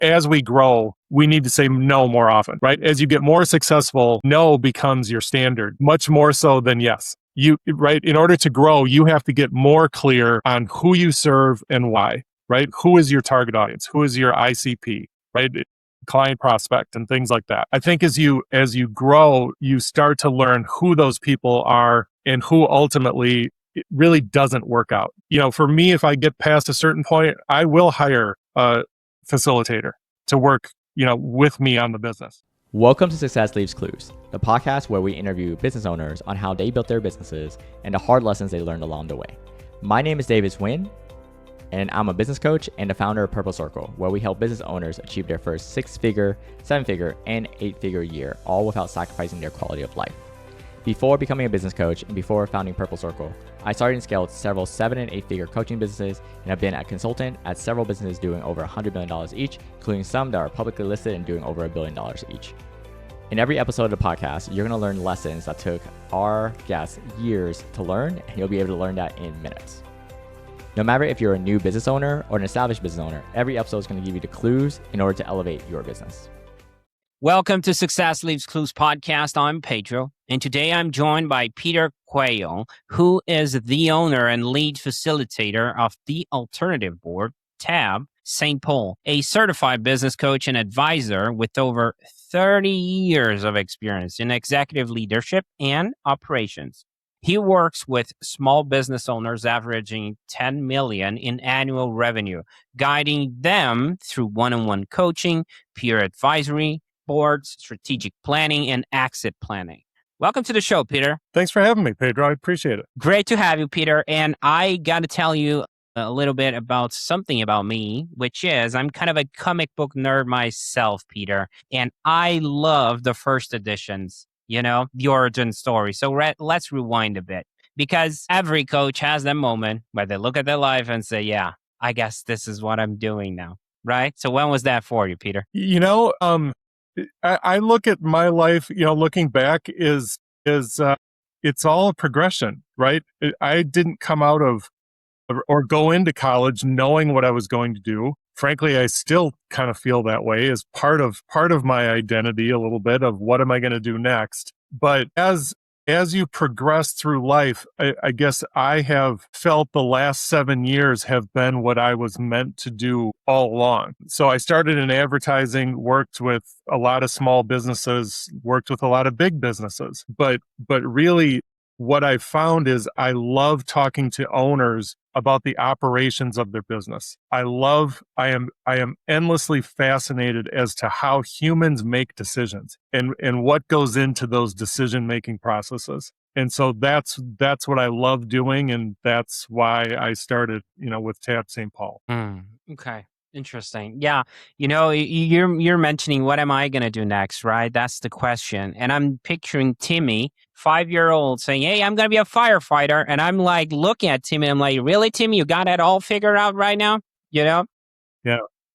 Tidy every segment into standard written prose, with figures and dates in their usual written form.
as we grow, we need to say no more often, right? As you get more successful, no becomes your standard, much more so than yes. Right? In order to grow, you have to get more clear on who you serve and why, right? Who is your target audience? Who is your ICP, right? Client prospect and things like that. I think as you grow, you start to learn who those people are and who ultimately it really doesn't work out. For me, if I get past a certain point, I will hire a facilitator to work, with me on the business. Welcome to Success Leaves Clues, the podcast where we interview business owners on how they built their businesses and the hard lessons they learned along the way. My name is David Wynn, and I'm a business coach and the founder of Purple Circle, where we help business owners achieve their first 6-figure, 7-figure, and 8-figure year, all without sacrificing their quality of life. Before becoming a business coach and before founding Purple Circle, I started and scaled several 7- and 8-figure coaching businesses and have been a consultant at several businesses doing over $100 million each, including some that are publicly listed and doing over $1 billion each. In every episode of the podcast, you're going to learn lessons that took our guests years to learn, and you'll be able to learn that in minutes. No matter if you're a new business owner or an established business owner, every episode is going to give you the clues in order to elevate your business. Welcome to Success Leaves Clues podcast. I'm Pedro, and today I'm joined by Peter Quayle, who is the owner and lead facilitator of the Alternative Board, TAB, St. Paul, a certified business coach and advisor with over 30 years of experience in executive leadership and operations. He works with small business owners averaging $10 million in annual revenue, guiding them through one-on-one coaching, peer advisory, boards, strategic planning, and exit planning. Welcome to the show, Peter. Thanks for having me, Pedro. I appreciate it. Great to have you, Peter. And I got to tell you a little bit about something about me, which is I'm kind of a comic book nerd myself, Peter. And I love the first editions, the origin story. So let's rewind a bit, because every coach has that moment where they look at their life and say, yeah, I guess this is what I'm doing now. Right? So when was that for you, Peter? I look at my life, looking back is it's all a progression, right? I didn't come out of or go into college knowing what I was going to do. Frankly, I still kind of feel that way as part of my identity, a little bit of what am I going to do next. But as you progress through life, I guess I have felt the last 7 years have been what I was meant to do all along. So I started in advertising, worked with a lot of small businesses, worked with a lot of big businesses. But really what I found is I love talking to owners about the operations of their business. I am endlessly fascinated as to how humans make decisions and what goes into those decision-making processes. And so that's what I love doing, and that's why I started, with TAB St. Paul. Okay. Interesting. Yeah. You're mentioning what am I going to do next, right? That's the question. And I'm picturing Timmy, 5-year-old, saying, hey, I'm going to be a firefighter. And I'm like looking at Timmy. I'm like, really, Timmy, you got it all figured out right now? Yeah.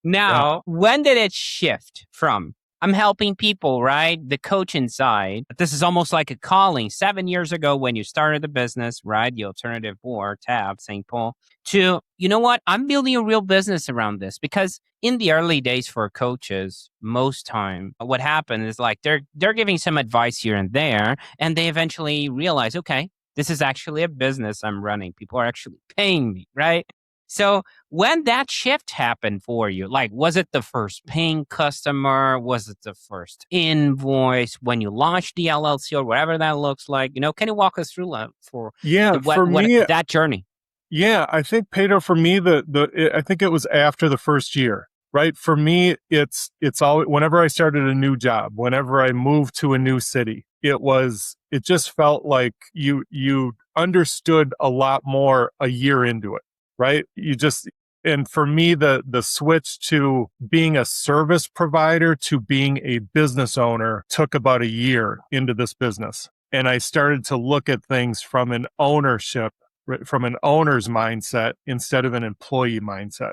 Now, when did it shift from I'm helping people, right? The coaching side. This is almost like a calling. 7 years ago when you started the business, right? The Alternative Board, TAB, St. Paul, to, you know what? I'm building a real business around this, because in the early days for coaches, most time, what happens is like they're giving some advice here and there, and they eventually realize, okay, this is actually a business I'm running. People are actually paying me, right? So when that shift happened for you, like, was it the first paying customer? Was it the first invoice when you launched the LLC or whatever that looks like? Can you walk us through that journey? Yeah, I think, Pedro, for me, I think it was after the first year, right? For me, it's all, whenever I started a new job, whenever I moved to a new city, it just felt like you understood a lot more a year into it. Right? And for me, the switch to being a service provider to being a business owner took about a year into this business. And I started to look at things from an owner's mindset instead of an employee mindset.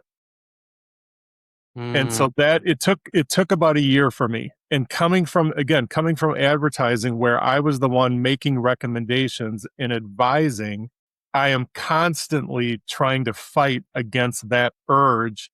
And so that it took about a year for me. And coming from advertising, where I was the one making recommendations and advising, I am constantly trying to fight against that urge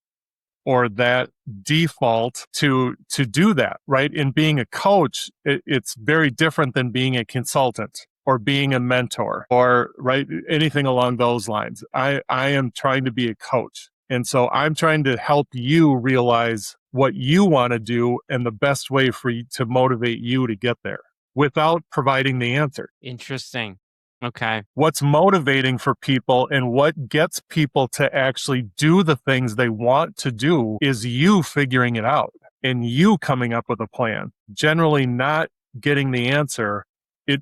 or that default to do that, right? In being a coach, it's very different than being a consultant or being a mentor or right anything along those lines. I am trying to be a coach. And so I'm trying to help you realize what you want to do and the best way for you to motivate you to get there without providing the answer. Interesting. Okay. What's motivating for people and what gets people to actually do the things they want to do is you figuring it out and you coming up with a plan. Generally not getting the answer.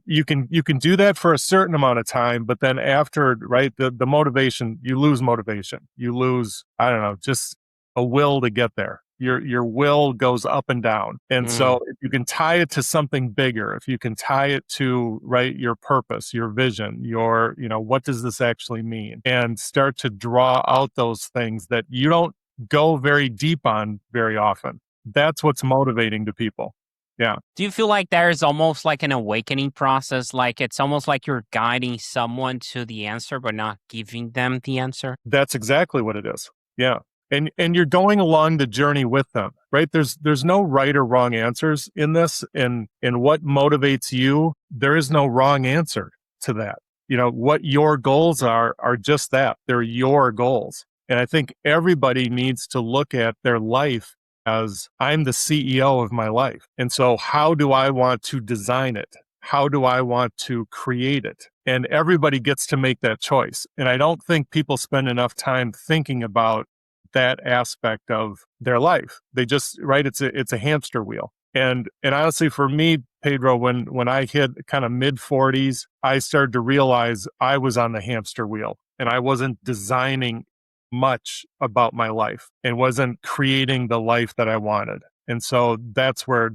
You can do that for a certain amount of time, but then after, right, the motivation, you lose motivation. You lose, I don't know, just a will to get there. Your will goes up and down. And so if you can tie it to something bigger, if you can tie it to, right, your purpose, your vision, your, what does this actually mean? And start to draw out those things that you don't go very deep on very often. That's what's motivating to people. Yeah. Do you feel like there's almost like an awakening process? Like it's almost like you're guiding someone to the answer, but not giving them the answer? That's exactly what it is. Yeah. And you're going along the journey with them, right? There's no right or wrong answers in this. And what motivates you, there is no wrong answer to that. What your goals are just that. They're your goals. And I think everybody needs to look at their life as I'm the CEO of my life. And so how do I want to design it? How do I want to create it? And everybody gets to make that choice. And I don't think people spend enough time thinking about that aspect of their life. They just, right, it's a hamster wheel. And honestly, for me, Pedro, when I hit kind of mid 40s, I started to realize I was on the hamster wheel and I wasn't designing much about my life and wasn't creating the life that I wanted. And so that's where,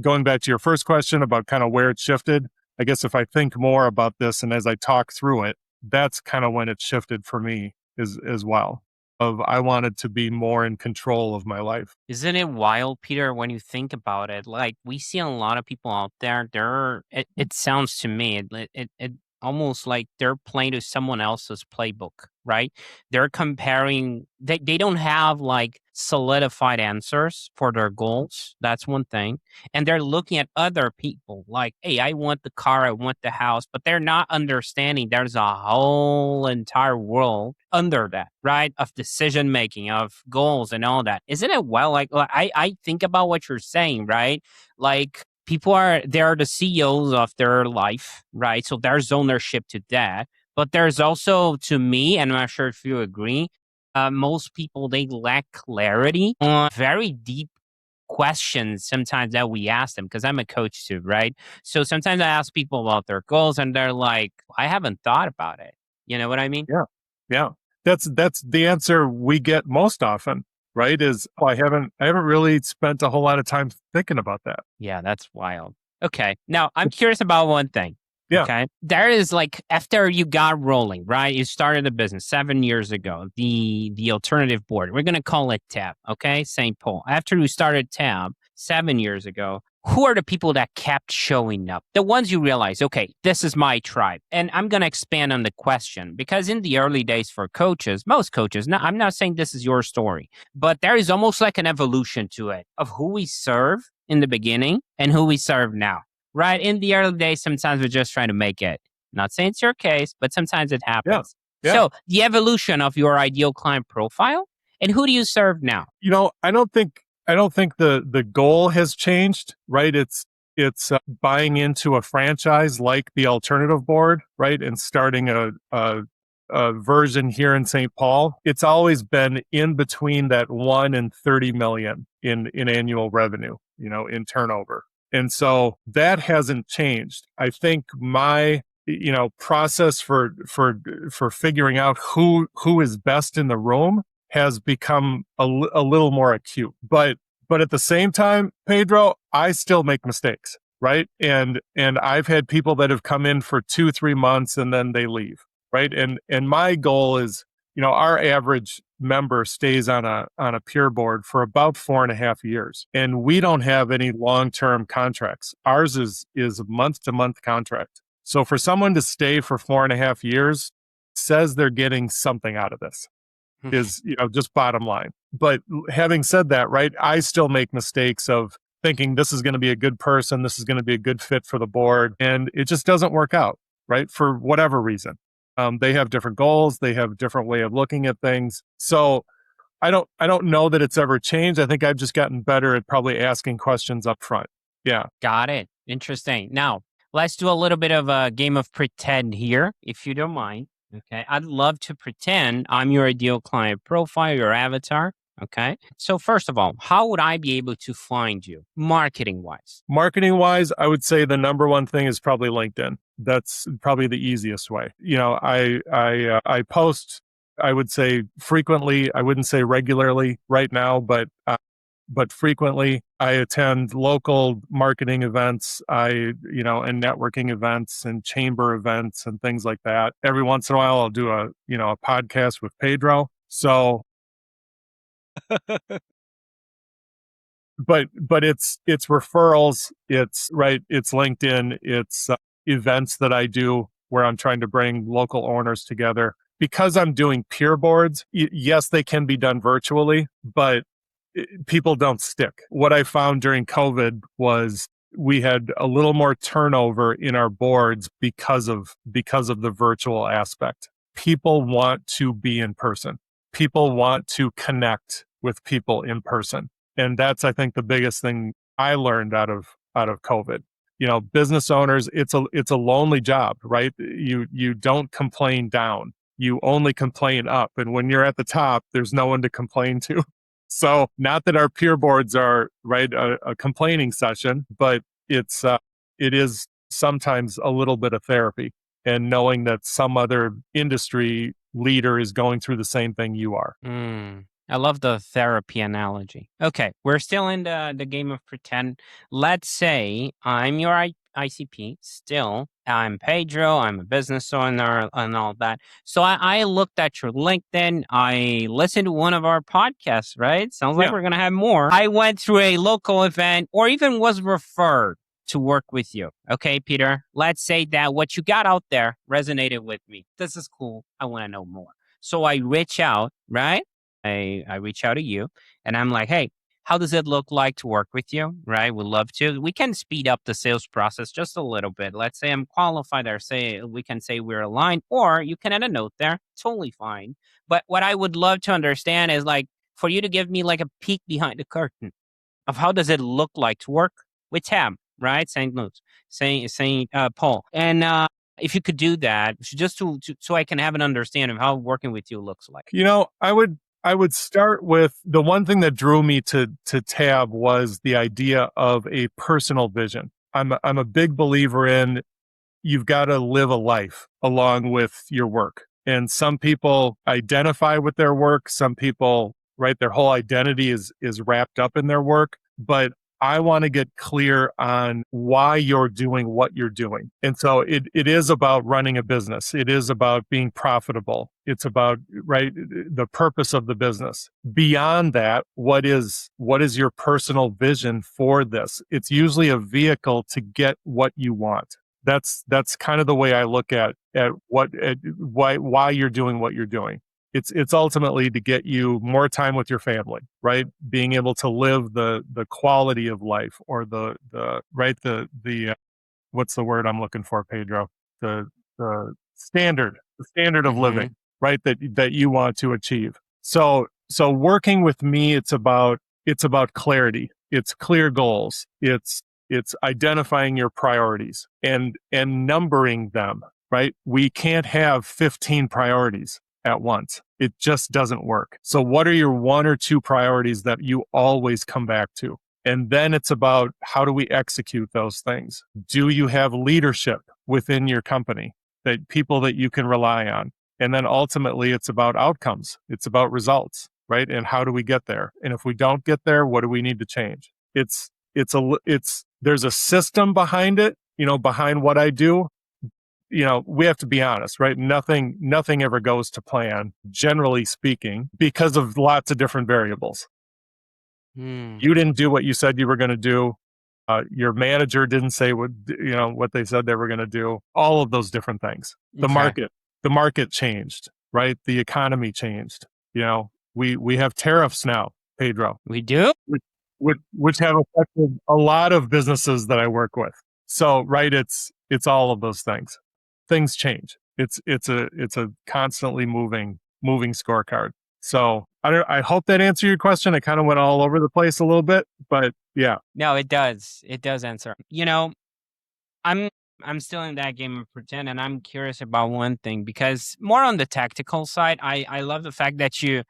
going back to your first question about kind of where it shifted, I guess if I think more about this and as I talk through it, that's kind of when it shifted for me as well. I wanted to be more in control of my life. Isn't it wild, Peter, when you think about it? Like we see a lot of people out there, it sounds to me, it almost like they're playing to someone else's playbook, right? They're comparing, they don't have like solidified answers for their goals. That's one thing. And they're looking at other people like, hey, I want the car, I want the house, but they're not understanding there's a whole entire world under that, right? Of decision making, of goals and all that. Isn't it well? Like I think about what you're saying, right? Like, they are the CEOs of their life, right? So there's ownership to that. But there's also, to me, and I'm not sure if you agree, most people, they lack clarity on very deep questions sometimes that we ask them, because I'm a coach too, right? So sometimes I ask people about their goals and they're like, I haven't thought about it. You know what I mean? Yeah. Yeah. That's the answer we get most often. Right? I haven't really spent a whole lot of time thinking about that. Yeah, that's wild. Okay. Now I'm curious about one thing. Yeah. Okay. There is like, after you got rolling, right? You started a business 7 years ago, the alternative board. We're going to call it TAB. Okay. St. Paul. After you started TAB 7 years ago, who are the people that kept showing up? The ones you realize, okay, this is my tribe. And I'm going to expand on the question, because in the early days for coaches, most coaches, now I'm not saying this is your story, but there is almost like an evolution to it of who we serve in the beginning and who we serve now, right? In the early days, sometimes we're just trying to make it. Not saying it's your case, but sometimes it happens. Yeah. So the evolution of your ideal client profile, and who do you serve now? I don't think the goal has changed, right? It's buying into a franchise like the alternative board, right? And starting a version here in St. Paul. It's always been in between that 1 and 30 million in annual revenue, in turnover. And so that hasn't changed. I think my, process for figuring out who is best in the room has become a little more acute. But at the same time, Pedro, I still make mistakes, right? And I've had people that have come in for 2-3 months and then they leave, right? And my goal is, our average member stays on a peer board for about 4.5 years, and we don't have any long-term contracts. Ours is a month-to-month contract. So for someone to stay for 4.5 years says they're getting something out of this. is, just bottom line. But having said that, right, I still make mistakes of thinking this is going to be a good person, this is going to be a good fit for the board, and it just doesn't work out, right, for whatever reason. They have different goals, they have a different way of looking at things. So I don't know that it's ever changed. I think I've just gotten better at probably asking questions up front. Yeah. Got it. Interesting. Now, let's do a little bit of a game of pretend here, if you don't mind. Okay. I'd love to pretend I'm your ideal client profile, your avatar. Okay. So, first of all, how would I be able to find you marketing wise? Marketing wise, I would say the number one thing is probably LinkedIn. That's probably the easiest way. I post, I would say frequently. I wouldn't say regularly right now, but frequently. I attend local marketing events, and networking events and chamber events and things like that. Every once in a while, I'll do a podcast with Pedro. So, but it's referrals, it's LinkedIn, it's events that I do where I'm trying to bring local owners together. Because I'm doing peer boards, yes, they can be done virtually, but people don't stick. What I found during COVID was we had a little more turnover in our boards because of the virtual aspect. People want to be in person. People want to connect with people in person. And that's, I think, the biggest thing I learned out of COVID. Business owners, it's a lonely job, right? You don't complain down. You only complain up. And when you're at the top, there's no one to complain to. So not that our peer boards are a complaining session, but it is sometimes a little bit of therapy, and knowing that some other industry leader is going through the same thing you are. I love the therapy analogy. Okay, we're still in the game of pretend. Let's say I'm your ICP still. I'm Pedro. I'm a business owner and all that. So I looked at your LinkedIn. I listened to one of our podcasts, right? Sounds like we're going to have more. I went through a local event or even was referred to work with you. Okay, Peter, let's say that what you got out there resonated with me. This is cool. I want to know more. So I reach out, right? I reach out to you and I'm like, hey, how does it look like to work with you? Right? We'd love to. We can speed up the sales process just a little bit. Let's say I'm qualified or we can say we're aligned, or you can add a note there. Totally fine. But what I would love to understand is for you to give me a peek behind the curtain of how does it look like to work with Tam, right? St. Louis, St. Paul. And if you could do that, just so I can have an understanding of how working with you looks like. I would start with the one thing that drew me to Tab was the idea of a personal vision. I'm a big believer in you've got to live a life along with your work. And some people identify with their work. Some people, their whole identity is wrapped up in their work. But I want to get clear on why you're doing what you're doing. And so it is about running a business. It is about being profitable. It's about, the purpose of the business. Beyond that, what is your personal vision for this? It's usually a vehicle to get what you want. That's kind of the way I look at why you're doing what you're doing. It's ultimately to get you more time with your family, right? Being able to live the quality of life, or the what's the word I'm looking for, Pedro? The standard of living, right? That you want to achieve. So working with me, it's about clarity. It's clear goals. It's identifying your priorities and numbering them, right? We can't have 15 priorities at once. It just doesn't work. So what are your one or two priorities that you always come back to? And then it's about how do we execute those things? Do you have leadership within your company, that people that you can rely on? And then ultimately it's about outcomes. It's about results, right? And how do we get there? And if we don't get there, what do we need to change? There's a system behind it, behind what I do. We have to be honest, right? Nothing ever goes to plan, generally speaking, because of lots of different variables. You didn't do what you said you were going to do. Your manager didn't say what they said they were going to do. All of those different things. The market changed, right? The economy changed. We have tariffs now, Pedro, We do? which have affected a lot of businesses that I work with. So, right, it's all of those things. Things change. It's a constantly moving scorecard. So I hope that answered your question. I kind of went all over the place a little bit, but yeah. No, it does. It does answer. I'm I'm still in that game of pretend, and I'm curious about one thing because more on the tactical side, I love the fact that you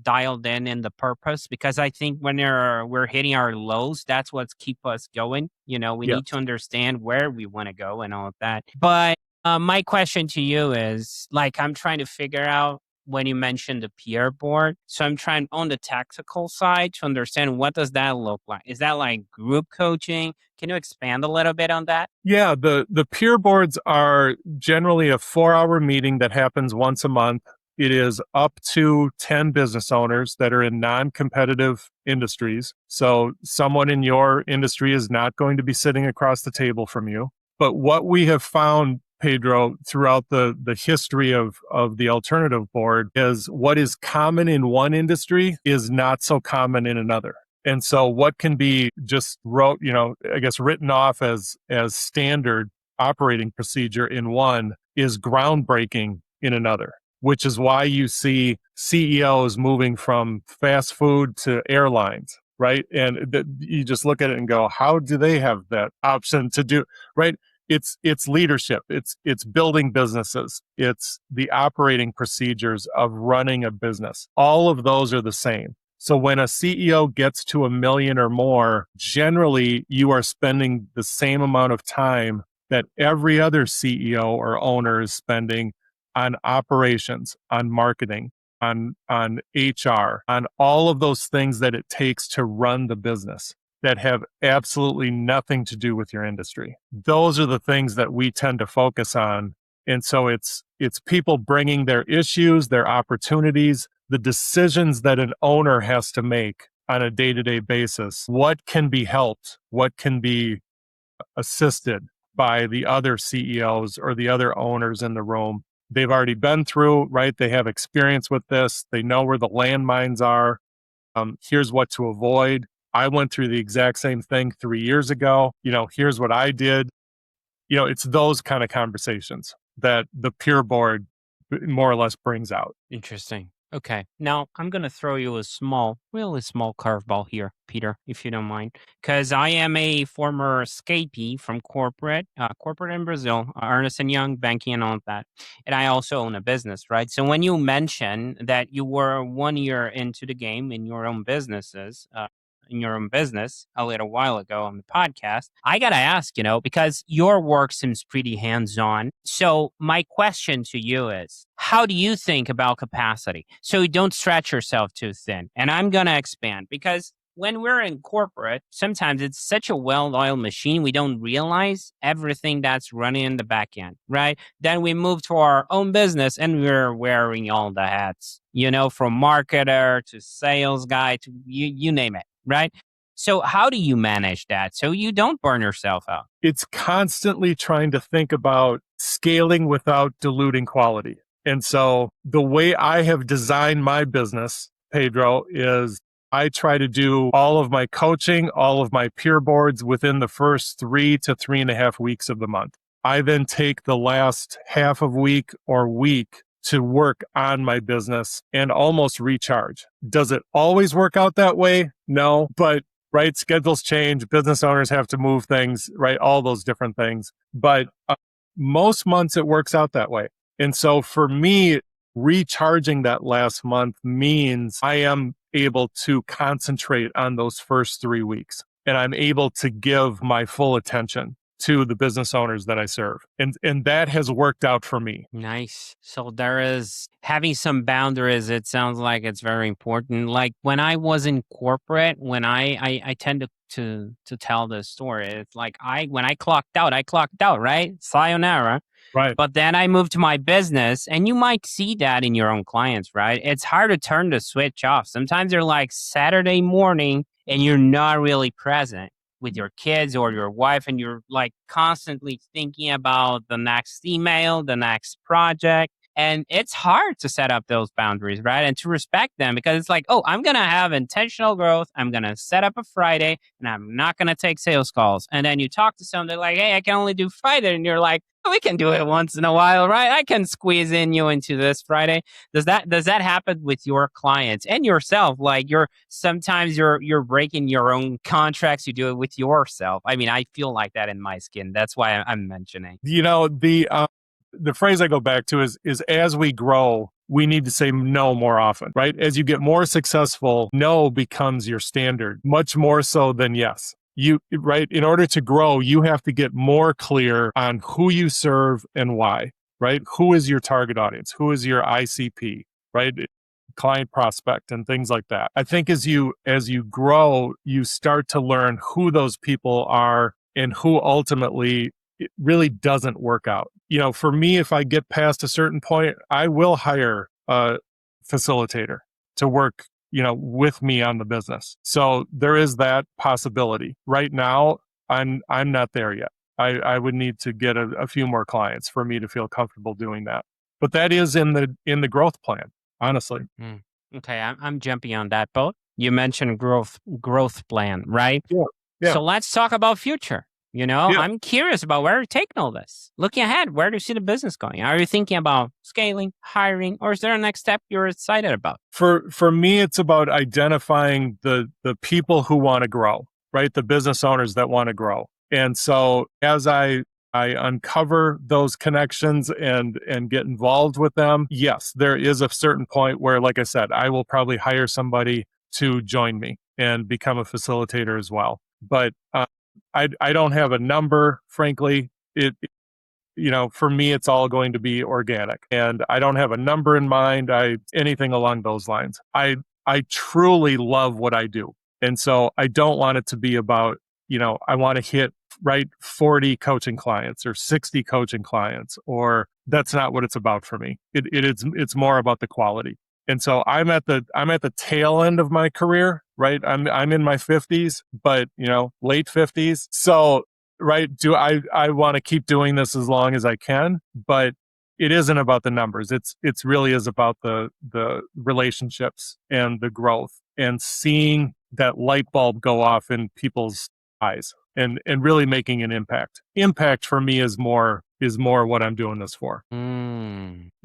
dialed in the purpose because I think when we're hitting our lows, that's what's keep us going. We Yes. need to understand where we want to go and all of that. But my question to you is like I'm trying to figure out when you mentioned the peer board. So I'm trying on the tactical side to understand what does that look like? Is that like group coaching? Can you expand a little bit on that? Yeah, the peer boards are generally a 4-hour meeting that happens once a month. It is up to 10 business owners that are in non-competitive industries. So someone in your industry is not going to be sitting across the table from you. But what we have found, Pedro, throughout the history of the alternative board is what is common in one industry is not so common in another. And so what can be just written off as standard operating procedure in one is groundbreaking in another, which is why you see CEOs moving from fast food to airlines, right? And you just look at it and go, how do they have that option to do, right? It's leadership. It's building businesses. It's the operating procedures of running a business. All of those are the same. So when a CEO gets to $1 million or more, generally you are spending the same amount of time that every other CEO or owner is spending on operations, on marketing, on HR, on all of those things that it takes to run the business that have absolutely nothing to do with your industry. Those are the things that we tend to focus on. And so it's people bringing their issues, their opportunities, the decisions that an owner has to make on a day-to-day basis. What can be helped? What can be assisted by the other CEOs or the other owners in the room? They've already been through, right? They have experience with this. They know where the landmines are. Here's what to avoid. I went through the exact same thing 3 years ago. Here's what I did. It's those kind of conversations that the peer board more or less brings out. Interesting. Okay. Now I'm going to throw you a really small curveball here, Peter, if you don't mind, because I am a former escapee from corporate in Brazil, Ernest and Young, banking and all of that. And I also own a business, right? So when you mention that you were 1 year into the game in your own business a little while ago on the podcast, I got to ask, because your work seems pretty hands on. So, my question to you is how do you think about capacity so you don't stretch yourself too thin? And I'm going to expand because when we're in corporate, sometimes it's such a well-oiled machine, we don't realize everything that's running in the back end, right? Then we move to our own business and we're wearing all the hats, from marketer to sales guy to you name it, right? So how do you manage that so you don't burn yourself out? It's constantly trying to think about scaling without diluting quality. And so the way I have designed my business, Pedro, is I try to do all of my coaching, all of my peer boards within the first 3 to 3.5 weeks of the month. I then take the last half of week or week to work on my business and almost recharge. Does it always work out that way? No, but right, schedules change, business owners have to move things, right, all those different things. But most months it works out that way. And so for me, recharging that last month means I am able to concentrate on those first 3 weeks and I'm able to give my full attention to the business owners that I serve. And that has worked out for me. Nice. So there is having some boundaries. It sounds like it's very important. Like when I was in corporate, when I tend to tell this story, it's like when I clocked out, right? Sayonara. Right. But then I moved to my business, and you might see that in your own clients, right? It's hard to turn the switch off. Sometimes they're like Saturday morning and you're not really present with your kids or your wife, and you're like constantly thinking about the next email, the next project. And it's hard to set up those boundaries, right? And to respect them, because it's like, oh, I'm going to have intentional growth. I'm going to set up a Friday and I'm not going to take sales calls. And then you talk to someone, they're like, hey, I can only do Friday. And you're like, oh, we can do it once in a while, right? I can squeeze in you into this Friday. Does that happen with your clients and yourself? Like sometimes you're breaking your own contracts. You do it with yourself. I mean, I feel like that in my skin. That's why I'm mentioning. The phrase I go back to is as we grow, we need to say no more often, right? As you get more successful, no becomes your standard, much more so than yes. Right? In order to grow, you have to get more clear on who you serve and why, right? Who is your target audience? Who is your ICP, right? Client prospect and things like that. I think as you grow, you start to learn who those people are and who ultimately it really doesn't work out. For me, if I get past a certain point, I will hire a facilitator to work, with me on the business. So there is that possibility. Right now, I'm not there yet. I would need to get a few more clients for me to feel comfortable doing that. But that is in the growth plan, honestly. Okay, I'm jumping on that boat. You mentioned growth plan, right? Yeah. So let's talk about future. I'm curious about where you're taking all this. Looking ahead, where do you see the business going? Are you thinking about scaling, hiring, or is there a next step you're excited about? For me, it's about identifying the people who want to grow, right? The business owners that want to grow. And so as I uncover those connections and get involved with them, yes, there is a certain point where, like I said, I will probably hire somebody to join me and become a facilitator as well. But I don't have a number, frankly. For me, it's all going to be organic, and I don't have a number in mind. Anything along those lines. I truly love what I do, and so I don't want it to be about, I want to hit 40 coaching clients or 60 coaching clients, or that's not what it's about for me. It's more about the quality. And so I'm at the tail end of my career, right? I'm in my 50s, but late 50s. So, right, do I want to keep doing this as long as I can, but it isn't about the numbers. It's really is about the relationships and the growth and seeing that light bulb go off in people's eyes and really making an impact. Impact for me is more what I'm doing this for.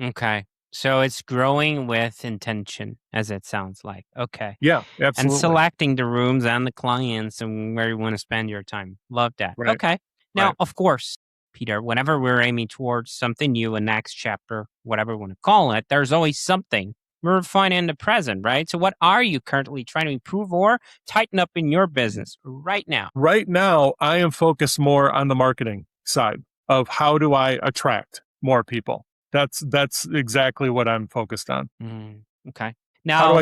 Okay. So it's growing with intention, as it sounds like. Okay. Yeah, absolutely. And selecting the rooms and the clients and where you want to spend your time. Love that. Right. Okay. Now, of course, Peter, whenever we're aiming towards something new, a next chapter, whatever we want to call it, there's always something we're finding in the present, right? So what are you currently trying to improve or tighten up in your business right now? Right now, I am focused more on the marketing side of how do I attract more people. That's exactly what I'm focused on. Okay. Now,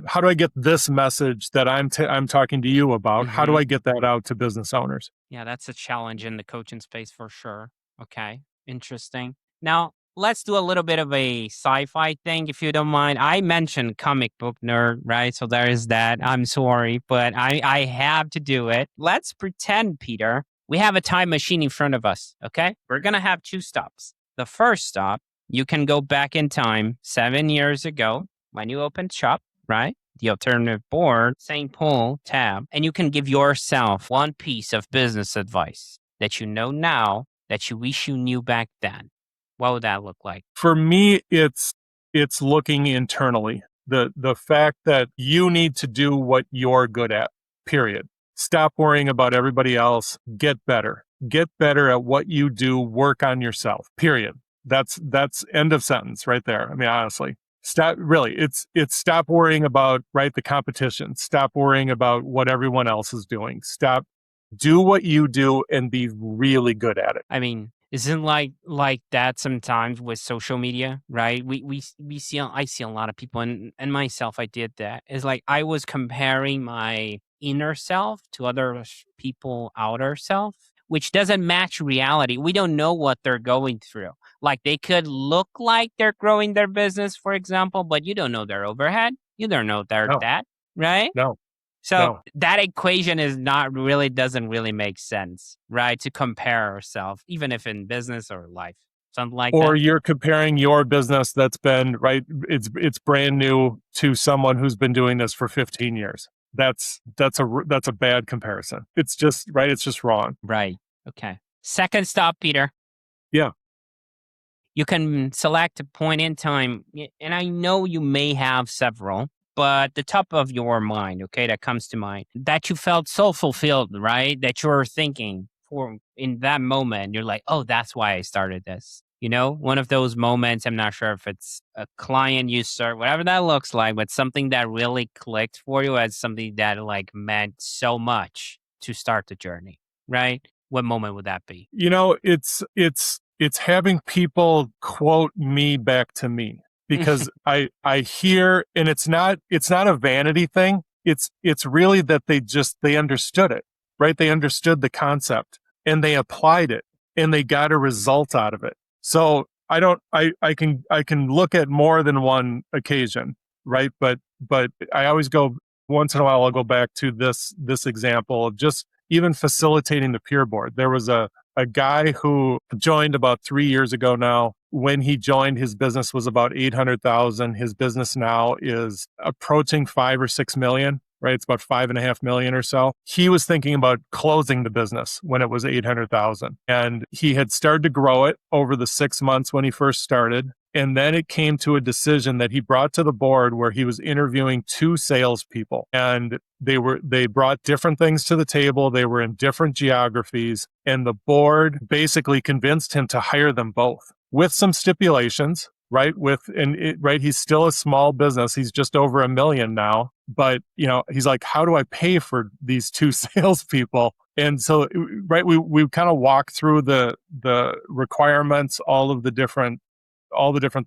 how do I get this message that I'm talking to you about? How do I get that out to business owners? Yeah, that's a challenge in the coaching space for sure. Okay, interesting. Now, let's do a little bit of a sci-fi thing, if you don't mind. I mentioned comic book nerd, right? So there is that. I'm sorry, but I have to do it. Let's pretend, Peter, we have a time machine in front of us. Okay, we're gonna have two stops. The first stop, you can go back in time 7 years ago when you opened shop, right? The alternative board, St. Paul tab, and you can give yourself one piece of business advice that you know now that you wish you knew back then. What would that look like? For me, it's looking internally. The fact that you need to do what you're good at, period. Stop worrying about everybody else. Get better. Get better at what you do. Work on yourself, period. That's end of sentence right there. I mean, honestly. It's stop worrying about, the competition. Stop worrying about what everyone else is doing. Do what you do and be really good at it. I mean, isn't like that sometimes with social media, right? I see a lot of people and myself, I did that. It's like I was comparing my inner self to other people outer self, which doesn't match reality. We don't know what they're going through. Like they could look like they're growing their business, for example, but you don't know their overhead. You don't know their that, right? No. So that equation doesn't really make sense, right? To compare ourselves, even if in business or life. something like Or that. you're comparing your business that's been, right, it's brand new to someone who's been doing this for 15 years. That's a bad comparison. It's just, right, it's just wrong. Right. Okay. Second stop, Peter. Yeah. You can select a point in time, and I know you may have several, but the top of your mind, okay, that comes to mind, that you felt so fulfilled, right? That you're thinking for in that moment, you're like, oh, that's why I started this. One of those moments, I'm not sure if it's a client you start, whatever that looks like, but something that really clicked for you as something that like meant so much to start the journey, right? What moment would that be? It's having people quote me back to me, because I hear, and it's not a vanity thing. It's really that they understood it, right? They understood the concept and they applied it and they got a result out of it. So I can look at more than one occasion, right? But I always go, once in a while I'll go back to this example of just even facilitating the peer board. There was a guy who joined about 3 years ago now. When he joined, his business was about 800,000. His business now is approaching 5 or 6 million, right? It's about 5.5 million or so. He was thinking about closing the business when it was 800,000. And he had started to grow it over the 6 months when he first started. And then it came to a decision that he brought to the board where he was interviewing 2 salespeople, and they brought different things to the table. They were in different geographies, and the board basically convinced him to hire them both with some stipulations, right? Right. He's still a small business. He's just over 1 million now, but he's like, how do I pay for these 2 salespeople? And so, right, we kind of walk through the requirements, all the different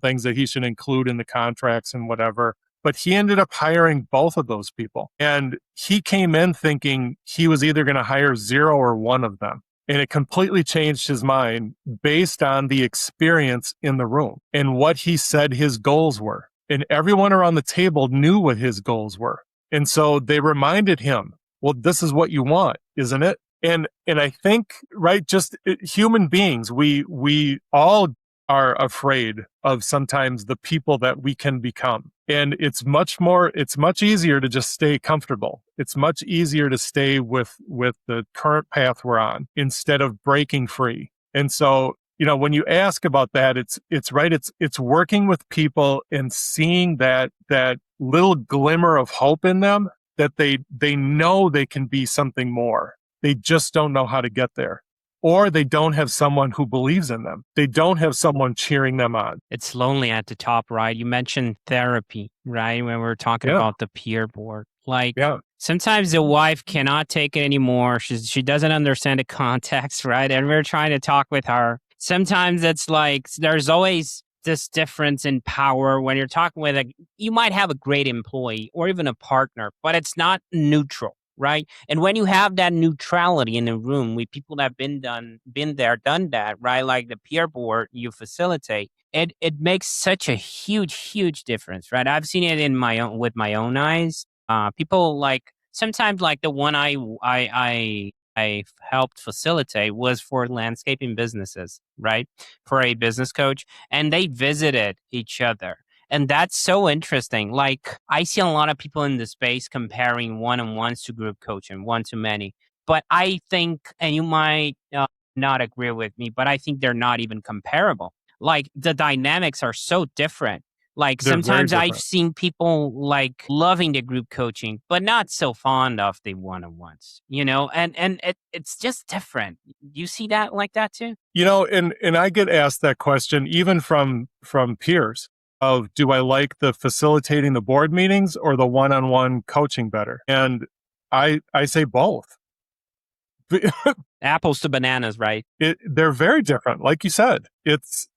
things that he should include in the contracts and whatever. But he ended up hiring both of those people. And he came in thinking he was either going to hire 0 or 1 of them. And it completely changed his mind based on the experience in the room and what he said his goals were. And everyone around the table knew what his goals were. And so they reminded him, well, this is what you want, isn't it? And I think, right, just human beings, we all are afraid of sometimes the people that we can become. And it's much easier to just stay comfortable. It's much easier to stay with the current path we're on instead of breaking free. And so, when you ask about that, it's right. It's working with people and seeing that little glimmer of hope in them, that they know they can be something more. They just don't know how to get there. Or they don't have someone who believes in them. They don't have someone cheering them on. It's lonely at the top, right? You mentioned therapy, right? When we were talking about the peer board. Sometimes the wife cannot take it anymore. She doesn't understand the context, right? And we're trying to talk with her. Sometimes it's like there's always this difference in power when you're talking with you might have a great employee or even a partner, but it's not neutral. Right. And when you have that neutrality in the room with people that have been there, done that, right? Like the peer board you facilitate, it makes such a huge difference, right? I've seen it with my own eyes. People like sometimes like the one I helped facilitate was for landscaping businesses, right? For a business coach, and they visited each other. And that's so interesting. Like I see a lot of people in the space comparing one-on-ones to group coaching, one to many. But I think, and you might not agree with me, but I think they're not even comparable. Like the dynamics are so different. Like They're very sometimes I've different. seen people like loving the group coaching, but not so fond of the one-on-ones, and it's just different. You see that like that too? And I get asked that question even from peers of, do I like the facilitating the board meetings or the one-on-one coaching better? And I say both. Apples to bananas, right? They're very different. Like you said, it's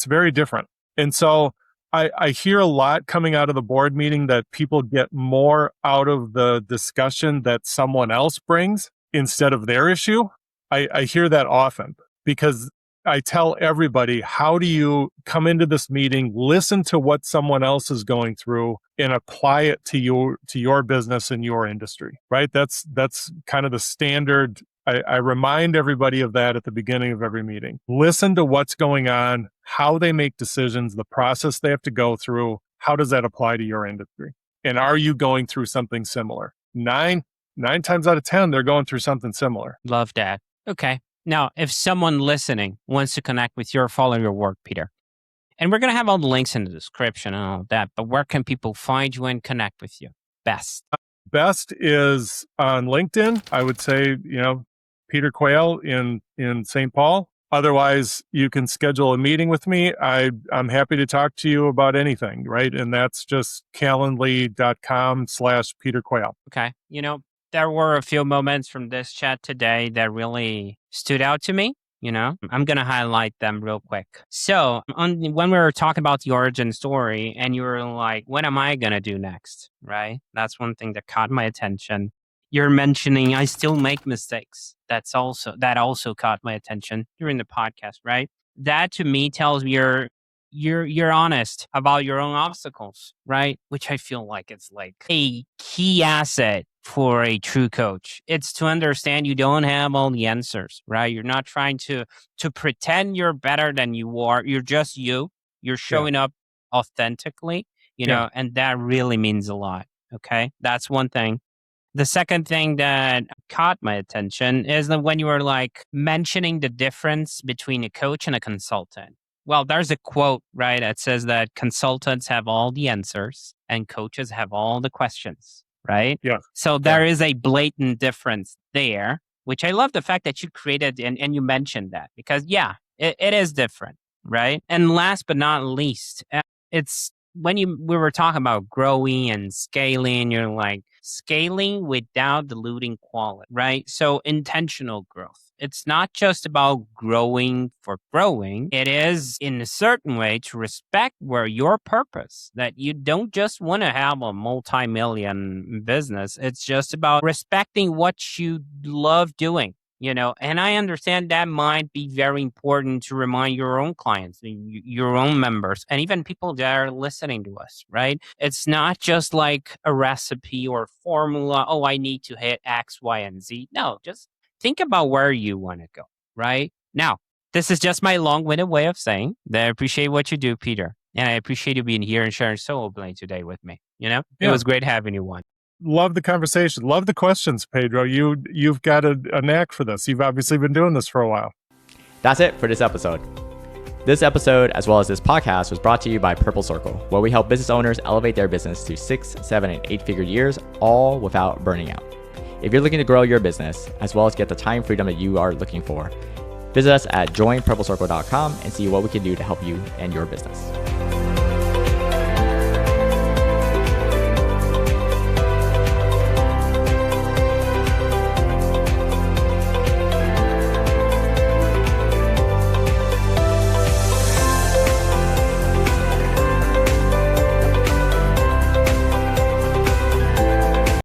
very different. And so I hear a lot coming out of the board meeting that people get more out of the discussion that someone else brings instead of their issue. I hear that often because I tell everybody, how do you come into this meeting, listen to what someone else is going through and apply it to your business and your industry, right? That's kind of the standard I remind everybody of that at the beginning of every meeting. Listen to what's going on, how they make decisions, the process they have to go through. How does that apply to your industry? And are you going through something similar? Nine times out of 10, they're going through something similar. Love that. Okay. Now, if someone listening wants to connect with you or follow your work, Peter, and we're going to have all the links in the description and all that, but where can people find you and connect with you best? Best is on LinkedIn. I would say, Peter Quayle in St. Paul. Otherwise, you can schedule a meeting with me. I'm happy to talk to you about anything, right? And that's just calendly.com/Peter Quayle. Okay. There were a few moments from this chat today that really stood out to me. I'm going to highlight them real quick. So when we were talking about the origin story and you were like, what am I going to do next? Right? That's one thing that caught my attention. You're mentioning I still make mistakes. That also caught my attention during the podcast, right? That to me tells me you're honest about your own obstacles, right? Which I feel like it's like a key asset for a true coach. It's to understand you don't have all the answers, right? You're not trying to pretend you're better than you are. You're just you. You're showing up authentically, and that really means a lot. Okay. That's one thing. The second thing that caught my attention is that when you were like mentioning the difference between a coach and a consultant. Well, there's a quote, right? That says that consultants have all the answers and coaches have all the questions, right? Yeah. So there is a blatant difference there, which I love the fact that you created and you mentioned that because it is different, right? And last but not least, it's when we were talking about growing and scaling, you're like scaling without diluting quality, right? So intentional growth. It's not just about growing for growing. It is in a certain way to respect where your purpose, that you don't just want to have a multi-million business. It's just about respecting what you love doing. And I understand that might be very important to remind your own clients, your own members, and even people that are listening to us, right? It's not just like a recipe or formula. Oh, I need to hit X, Y, and Z. No, just think about where you want to go, right? Now, this is just my long-winded way of saying that I appreciate what you do, Peter. And I appreciate you being here and sharing so openly today with me. It was great having you on. Love the conversation. Love the questions, Pedro. You've got a knack for this. You've obviously been doing this for a while. That's it for this episode. This episode, as well as this podcast, was brought to you by Purple Circle, where we help business owners elevate their business to 6, 7, and 8-figure years, all without burning out. If you're looking to grow your business, as well as get the time freedom that you are looking for, visit us at joinpurplecircle.com and see what we can do to help you and your business.